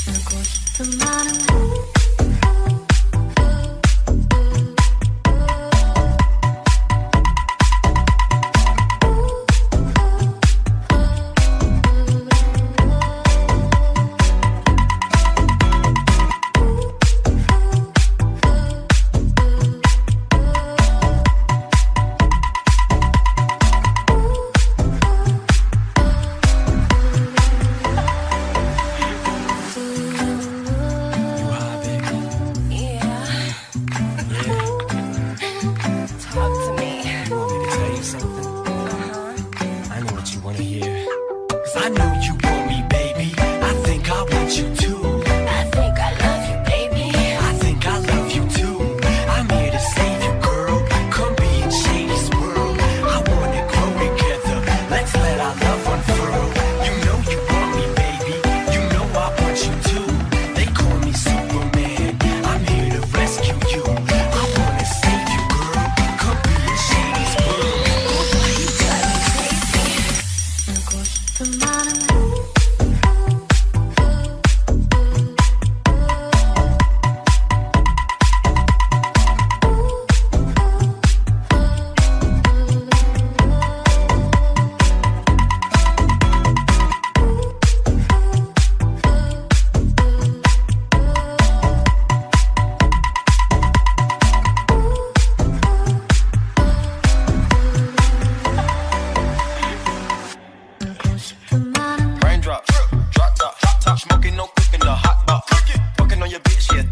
알고 싶은 말은 I know you want me, baby. I think I want you too. I think I love you, baby. I think I love you too. I'm here to save you, girl. Come be in Shady's world. I wanna grow together. Let's let our love unfurl. You know you want me, baby. You know I want you too. They call me Superman. I'm here to rescue you. I wanna save you, girl. Come be in Shady's world. 알고 싶은 말은 알고 싶은 말은 Raindrops, drop top, Smokin, no cooking, the hotbox. Fucking on your bitch, yeah,